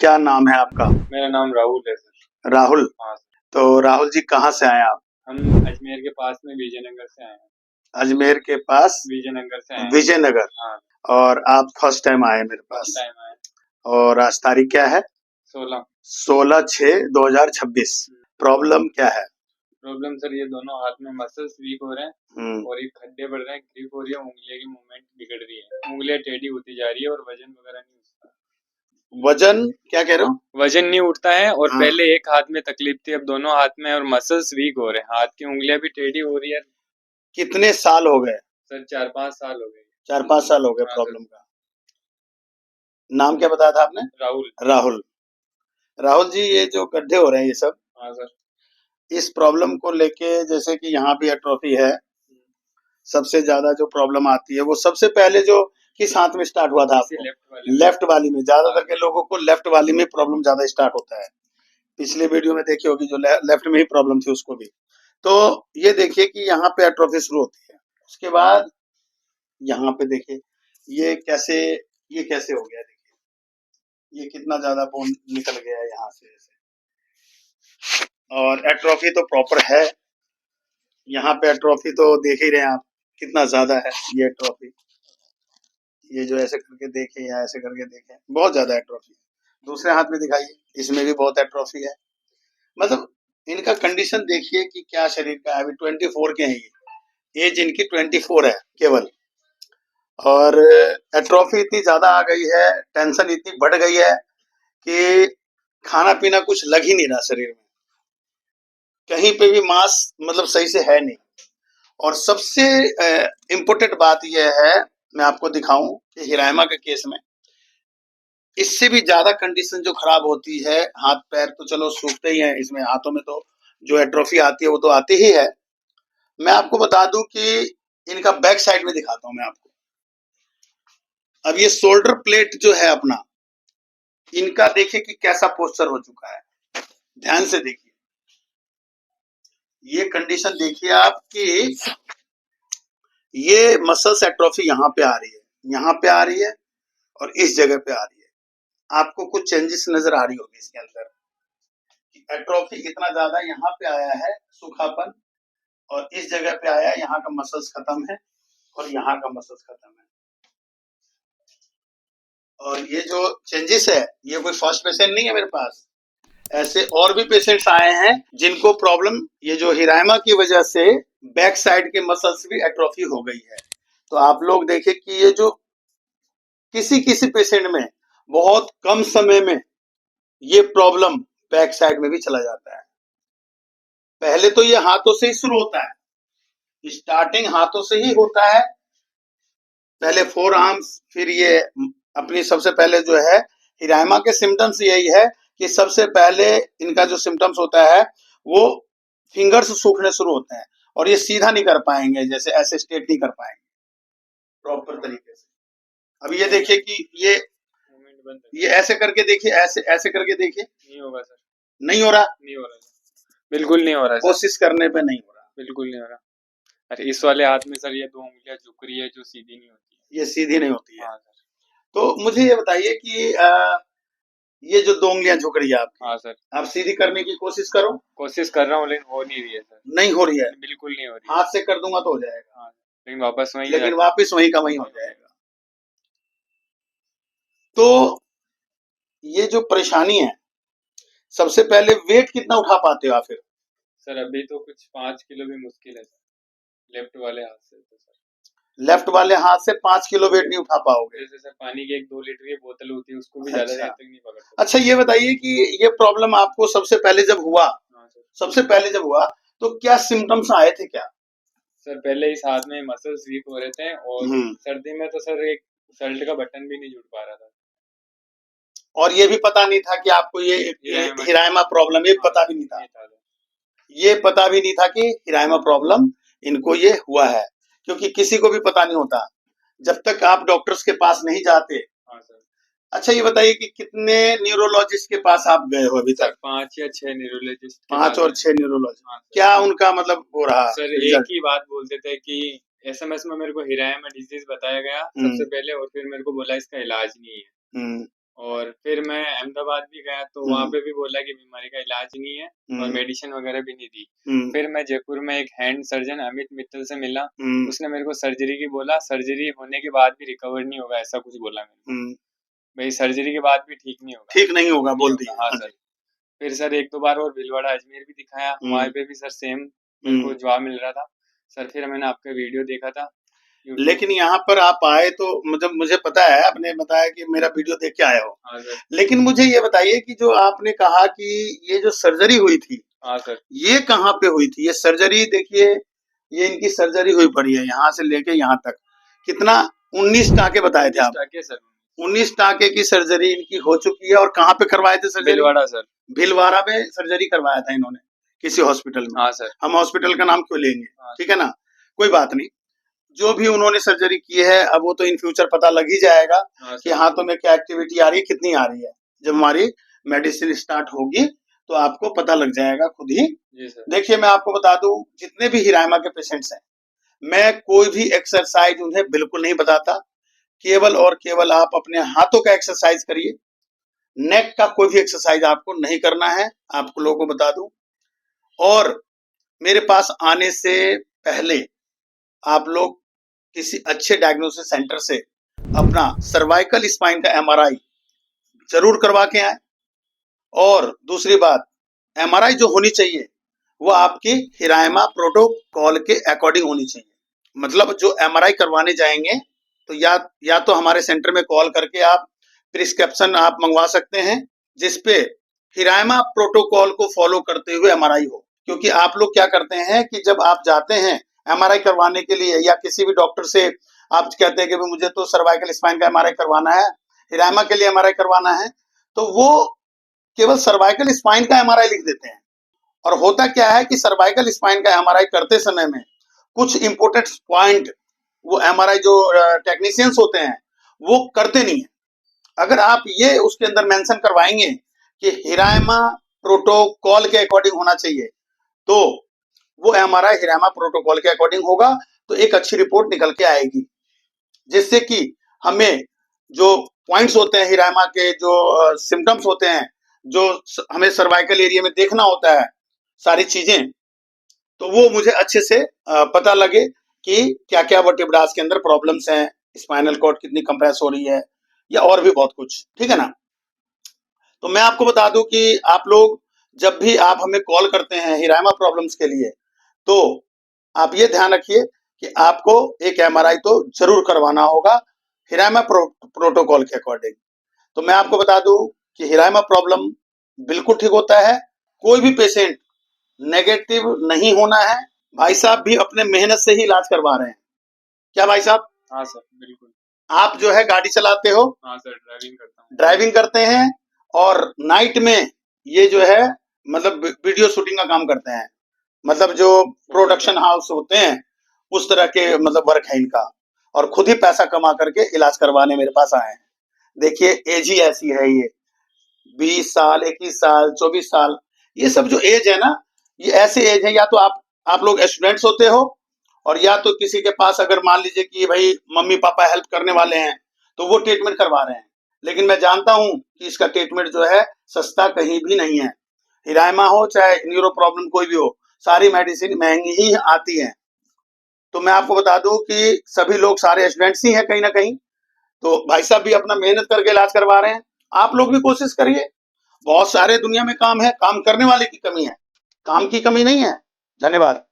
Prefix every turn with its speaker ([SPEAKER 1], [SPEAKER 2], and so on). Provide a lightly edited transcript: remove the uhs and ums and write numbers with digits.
[SPEAKER 1] क्या नाम है आपका?
[SPEAKER 2] मेरा नाम राहुल है सर।
[SPEAKER 1] राहुल।
[SPEAKER 2] हाँ सर।
[SPEAKER 1] तो राहुल जी कहाँ से आए आप?
[SPEAKER 2] हम अजमेर के पास में विजयनगर से आए हैं।
[SPEAKER 1] अजमेर के पास
[SPEAKER 2] विजयनगर से आए हैं।
[SPEAKER 1] विजयनगर।
[SPEAKER 2] हाँ,
[SPEAKER 1] और आप फर्स्ट टाइम आए मेरे
[SPEAKER 2] फर्स्ट
[SPEAKER 1] पास।
[SPEAKER 2] टाइम आए।
[SPEAKER 1] और आज तारीख क्या है?
[SPEAKER 2] 16।
[SPEAKER 1] 16/6/2026। प्रॉब्लम क्या है?
[SPEAKER 2] प्रॉब्लम सर ये दोनों हाथ में मसल्स वीक हो रहे हैं
[SPEAKER 1] हम्म।
[SPEAKER 2] और ये खड्डे बढ़ रहे हैं, ग्रिप हो रही है, उंगलियों की मूवमेंट बिगड़ रही है, उंगलियां टेढ़ी होती जा रही है और वजन वगैरह नहीं उठता।
[SPEAKER 1] वजन क्या कह रहे हो?
[SPEAKER 2] वजन नहीं उठता है और
[SPEAKER 1] हाँ।
[SPEAKER 2] पहले एक हाथ में तकलीफ थी, अब दोनों हाथ में और मसल्स वीक हो रहे हैं, हाथ की उंगलियां भी टेढ़ी हो रही है।
[SPEAKER 1] कितने साल हो गए?
[SPEAKER 2] सर 4-5 साल हो गए।
[SPEAKER 1] 4-5 साल हो गए
[SPEAKER 2] हाँ सर।
[SPEAKER 1] प्रॉब्लम का। नाम क्या बताया था आपने?
[SPEAKER 2] राहुल।
[SPEAKER 1] राहुल। राहुल जी ये जो गड्ढे हो रहे हैं ये सब,
[SPEAKER 2] हाँ सर।
[SPEAKER 1] इस प्रॉब्लम को लेके जैसे कि यहाँ भी एट्रोफी है, सबसे ज्यादा जो प्रॉब्लम आती है वो सबसे पहले जो किस हाथ में स्टार्ट हुआ था आपको? लेफ्ट वाली में। ज्यादातर के लोगों को लेफ्ट वाली में प्रॉब्लम ज्यादा स्टार्ट होता है। पिछले वीडियो में देखी होगी जो लेफ्ट में ही प्रॉब्लम थी उसको भी। तो ये देखिए कि यहाँ पे एट्रोफी शुरू होती है, उसके बाद यहाँ पे देखिए ये कैसे हो गया, देखिए ये कितना ज्यादा बोन निकल गया है यहाँ से ऐसे। और एट्रोफी तो प्रॉपर है, यहाँ पे एट्रोफी तो देख ही रहे हैं आप कितना ज्यादा है। ये एट्रोफी, ये जो ऐसे करके देखे या ऐसे करके देखे, बहुत ज्यादा एट्रोफी है। दूसरे हाथ में दिखाइए, इसमें भी बहुत एट्रोफी है। मतलब इनका कंडीशन देखिए कि क्या शरीर का है। अभी 24 के हैं, ये एज इनकी 24 है केवल। और एट्रोफी इतनी ज्यादा आ गई है, टेंशन इतनी बढ़ गई है कि खाना पीना कुछ लग ही नहीं रहा शरीर में, कहीं पे भी मांस मतलब सही से है नहीं। और सबसे इम्पोर्टेंट बात यह है, मैं आपको दिखाऊं कि हिरायमा के केस में इससे भी ज्यादा कंडीशन जो खराब होती है, हाथ पैर तो चलो सूखते ही हैं, इसमें हाथों में तो जो एट्रोफी आती है वो तो आती ही है। मैं आपको बता दूं कि इनका बैक साइड में दिखाता हूं मैं आपको। अब ये शोल्डर प्लेट जो है अपना, इनका देखिए कि कैसा पोस्चर हो चुका है, ध्यान से देखिए। ये कंडीशन देखिए आप कि ये मसल्स एट्रोफी यहाँ पे आ रही है, यहाँ पे आ रही है और इस जगह पे आ रही है। आपको कुछ चेंजेस नजर आ रही होगी इसके अंदर। एट्रोफी इतना ज्यादा यहाँ पे आया है, सूखापन, और इस जगह पे आया है, यहाँ का मसल्स खत्म है और यहाँ का मसल्स खत्म है। और ये जो चेंजेस है, ये कोई फर्स्ट पेशेंट नहीं है मेरे पास, ऐसे और भी पेशेंट्स आए हैं जिनको प्रॉब्लम ये जो हिरायमा की वजह से बैक साइड के मसल्स भी एट्रोफी हो गई है। तो आप लोग देखिए कि ये जो किसी किसी पेशेंट में बहुत कम समय में ये प्रॉब्लम बैक साइड में भी चला जाता है। पहले तो ये हाथों से ही शुरू होता है, स्टार्टिंग हाथों से ही होता है, पहले फोर आर्म्स, फिर ये अपनी सबसे पहले जो है हिरायमा के सिम्टम्स यही है कि सबसे पहले इनका जो सिम्टम्स होता है वो फिंगर्स सूखने शुरू होते हैं और ये सीधा नहीं कर पाएंगे, जैसे ऐसे स्ट्रेट नहीं कर पाएंगे प्रॉपर तरीके से। अब ये देखिए कि ये ऐसे करके देखिए, ऐसे ऐसे करके देखिए,
[SPEAKER 2] नहीं होगा सर।
[SPEAKER 1] नहीं हो रहा,
[SPEAKER 2] नहीं हो रहा सर, बिल्कुल नहीं हो रहा सर।
[SPEAKER 1] कोशिश करने पे नहीं हो रहा,
[SPEAKER 2] बिल्कुल नहीं हो रहा। अरे इस वाले हाथ में सर ये 2 उंगलियां झुक रही है जो सीधी नहीं होती है।
[SPEAKER 1] ये सीधी नहीं होती है।
[SPEAKER 2] हाँ सर।
[SPEAKER 1] तो मुझे ये बताइए कि ये जो 2 उंगलियां झुक रही है आपकी,
[SPEAKER 2] हाँ सर।
[SPEAKER 1] आप सीधी करने की कोशिश करो।
[SPEAKER 2] कोशिश कर रहा हूँ लेकिन हो नहीं रही है सर।
[SPEAKER 1] नहीं हो रही है,
[SPEAKER 2] बिल्कुल नहीं हो रही है।
[SPEAKER 1] हाथ से कर दूंगा तो हो जाएगा।
[SPEAKER 2] हाँ, लेकिन वापस वहीं
[SPEAKER 1] लेकिन
[SPEAKER 2] जाती है।
[SPEAKER 1] वापस वहीं का वहीं हो जाएगा। तो ये जो परेशानी है, सबसे पहले वेट कितना उठा पाते हो आप फिर?
[SPEAKER 2] सर अभी तो कुछ 5 किलो भी मुश्किल है सर, लेफ्ट वाले हाथ से तो सर।
[SPEAKER 1] लेफ्ट वाले हाथ से 5 किलो वेट नहीं उठा पाओगे?
[SPEAKER 2] जैसे सर पानी की 1-2 लीटर की बोतल होती है उसको भी ज्यादा
[SPEAKER 1] अच्छा
[SPEAKER 2] देर तक नहीं पकड़ सकते।
[SPEAKER 1] अच्छा, ये बताइए कि ये प्रॉब्लम आपको सबसे पहले जब हुआ,
[SPEAKER 2] हाँ सर।
[SPEAKER 1] सबसे पहले जब हुआ तो क्या सिम्टम्स आए थे क्या?
[SPEAKER 2] सर पहले इस हाथ में मसल्स वीक हो रहे थे और सर्दी में तो सर एक शर्ट का बटन भी नहीं जुड़ पा रहा था।
[SPEAKER 1] और ये भी पता नहीं था कि आपको ये हिरायमा प्रॉब्लम, ये पता भी नहीं था, ये पता भी नहीं था कि हिरायमा प्रॉब्लम इनको ये हुआ है, क्योंकि किसी को भी पता नहीं होता जब तक आप डॉक्टर्स के पास नहीं जाते।
[SPEAKER 2] हाँ सर।
[SPEAKER 1] अच्छा ये बताइए कि कितने न्यूरोलॉजिस्ट के पास आप गए हो अभी तक?
[SPEAKER 2] 5 या 6 न्यूरोलॉजिस्ट।
[SPEAKER 1] 5 और 6 न्यूरोलॉजिस्ट।
[SPEAKER 2] हाँ,
[SPEAKER 1] क्या उनका मतलब हो रहा
[SPEAKER 2] सर
[SPEAKER 1] रिजल्ट?
[SPEAKER 2] एक ही बात बोलते थे कि एसएमएस में मेरे को हिरायमा डिजीज बताया गया सबसे पहले, और फिर मेरे को बोला इसका इलाज नहीं है। और फिर मैं अहमदाबाद भी गया तो वहाँ पे भी बोला कि बीमारी का इलाज नहीं है और मेडिसिन वगैरह भी नहीं दी। फिर मैं जयपुर में एक हैंड सर्जन अमित मित्तल से मिला, उसने मेरे को सर्जरी की बोला, सर्जरी होने के बाद भी रिकवर नहीं होगा, ऐसा कुछ बोला मेरे को। भाई सर्जरी के बाद भी ठीक नहीं होगा,
[SPEAKER 1] ठीक नहीं होगा बोल दिया।
[SPEAKER 2] हाँ सर। फिर सर एक दो बार और भीलवाड़ा अजमेर भी दिखाया, वहाँ पे भी सर सेम मेरे को जवाब मिल रहा था सर। फिर मैंने आपका वीडियो देखा था
[SPEAKER 1] लेकिन यहाँ पर आप आए तो मतलब मुझे पता है, आपने बताया कि मेरा वीडियो देख के आए हो।
[SPEAKER 2] हाँ सर।
[SPEAKER 1] लेकिन मुझे ये बताइए कि जो आपने कहा कि ये जो सर्जरी हुई थी,
[SPEAKER 2] हाँ सर,
[SPEAKER 1] ये कहाँ पे हुई थी? ये सर्जरी देखिए, ये इनकी सर्जरी हुई पड़ी है यहाँ से लेके यहाँ तक। कितना 19 टाँके बताए थे आप?
[SPEAKER 2] 19 टाँके सर।
[SPEAKER 1] 19 टाँके की सर्जरी इनकी हो चुकी है। और कहाँ पे करवाए थे सर्जरी?
[SPEAKER 2] भीलवाड़ा सर।
[SPEAKER 1] भीलवाड़ा में सर्जरी करवाया था इन्होंने किसी हॉस्पिटल में।
[SPEAKER 2] हाँ सर।
[SPEAKER 1] हम हॉस्पिटल का नाम क्यों लेंगे?
[SPEAKER 2] हाँ,
[SPEAKER 1] ठीक है ना, कोई बात नहीं। जो भी उन्होंने सर्जरी की है अब वो तो इन फ्यूचर पता लग ही जाएगा। हाँ, कि हाथों में क्या एक्टिविटी आ रही है, कितनी आ रही है। जब हमारी मेडिसिन स्टार्ट होगी तो आपको पता लग जाएगा खुद ही। देखिए मैं आपको बता दूं, जितने भी हिरायमा के पेशेंट्स हैं, मैं कोई भी एक्सरसाइज उन्हें बिल्कुल नहीं बताता। केवल और केवल आप अपने हाथों का एक्सरसाइज करिए, नेक का कोई भी एक्सरसाइज आपको नहीं करना है, आपको लोगों को बता दूं। और मेरे पास आने से पहले आप लोग किसी अच्छे डायग्नोसिस सेंटर से अपना सर्वाइकल स्पाइन का एमआरआई जरूर करवा के आए। और दूसरी बात, एमआरआई जो होनी चाहिए वो आपकी हिरायमा प्रोटोकॉल के अकॉर्डिंग होनी चाहिए। मतलब जो एमआरआई करवाने जाएंगे तो या तो हमारे सेंटर में कॉल करके आप प्रिस्क्रिप्शन आप मंगवा सकते हैं, जिसपे हिरायमा प्रोटोकॉल को फॉलो करते हुए एमआरआई हो। क्योंकि आप लोग क्या करते हैं कि जब आप जाते हैं एमआरआई करवाने के लिए या किसी भी डॉक्टर से आप कहते हैं कि मुझे तो सर्वाइकल स्पाइन का एमआरआई करवाना है, हिरायमा के लिए एमआरआई करवाना है, तो वो केवल सर्वाइकल स्पाइन का एमआरआई लिख देते हैं। और होता क्या है कि सर्वाइकल स्पाइन का एमआरआई करते समय में कुछ इंपोर्टेंट पॉइंट वो एमआरआई जो टेक्नीशियंस होते हैं वो करते नहीं है। अगर आप ये उसके अंदर मेंशन करवाएंगे कि हिरायमा प्रोटोकॉल के अकॉर्डिंग होना चाहिए, तो वो एमआरआई हिरायमा प्रोटोकॉल के अकॉर्डिंग होगा तो एक अच्छी रिपोर्ट निकल के आएगी, जिससे कि हमें जो पॉइंट्स होते हैं हिरायमा के, जो सिम्टम्स होते हैं, जो हमें सर्वाइकल एरिया में देखना होता है सारी चीजें, तो वो मुझे अच्छे से पता लगे कि क्या क्या वर्टिब्रास के अंदर प्रॉब्लम्स हैं, स्पाइनल कॉर्ड कितनी कंप्रेस हो रही है, या और भी बहुत कुछ। ठीक है ना। तो मैं आपको बता दूं कि आप लोग जब भी आप हमें कॉल करते हैं हिरायमा प्रॉब्लम्स के लिए, तो आप ये ध्यान रखिए कि आपको एक एमआरआई तो जरूर करवाना होगा हिरायमा प्रोटोकॉल के अकॉर्डिंग। तो मैं आपको बता दूं कि हिरायमा प्रॉब्लम बिल्कुल ठीक होता है, कोई भी पेशेंट नेगेटिव नहीं होना है। भाई साहब भी अपने मेहनत से ही इलाज करवा रहे हैं, क्या भाई साहब?
[SPEAKER 2] हाँ सर, बिल्कुल।
[SPEAKER 1] आप जो है गाड़ी चलाते हो?
[SPEAKER 2] हाँ सर, ड्राइविंग करता हूँ।
[SPEAKER 1] ड्राइविंग करते हैं और नाइट में ये जो है मतलब वीडियो शूटिंग का काम करते हैं, मतलब जो प्रोडक्शन हाउस होते हैं उस तरह के मतलब वर्क है इनका, और खुद ही पैसा कमा करके इलाज करवाने मेरे पास आए हैं। देखिए एज ही ऐसी है, ये 20 साल 21 साल 24 साल, ये सब जो एज है ना, ये ऐसे एज है, या तो आप लोग स्टूडेंट्स होते हो, और या तो किसी के पास अगर मान लीजिए कि भाई मम्मी पापा हेल्प करने वाले हैं तो वो ट्रीटमेंट करवा रहे हैं। लेकिन मैं जानता हूं कि इसका ट्रीटमेंट जो है सस्ता कहीं भी नहीं है। हिरायमा हो चाहे न्यूरो प्रॉब्लम कोई भी हो, सारी मेडिसिन महंगी ही आती है। तो मैं आपको बता दूं कि सभी लोग सारे स्टूडेंट्स ही हैं कहीं ना कहीं, तो भाई साहब भी अपना मेहनत करके इलाज करवा रहे हैं। आप लोग भी कोशिश करिए, बहुत सारे दुनिया में काम है, काम करने वाले की कमी है, काम की कमी नहीं है। धन्यवाद।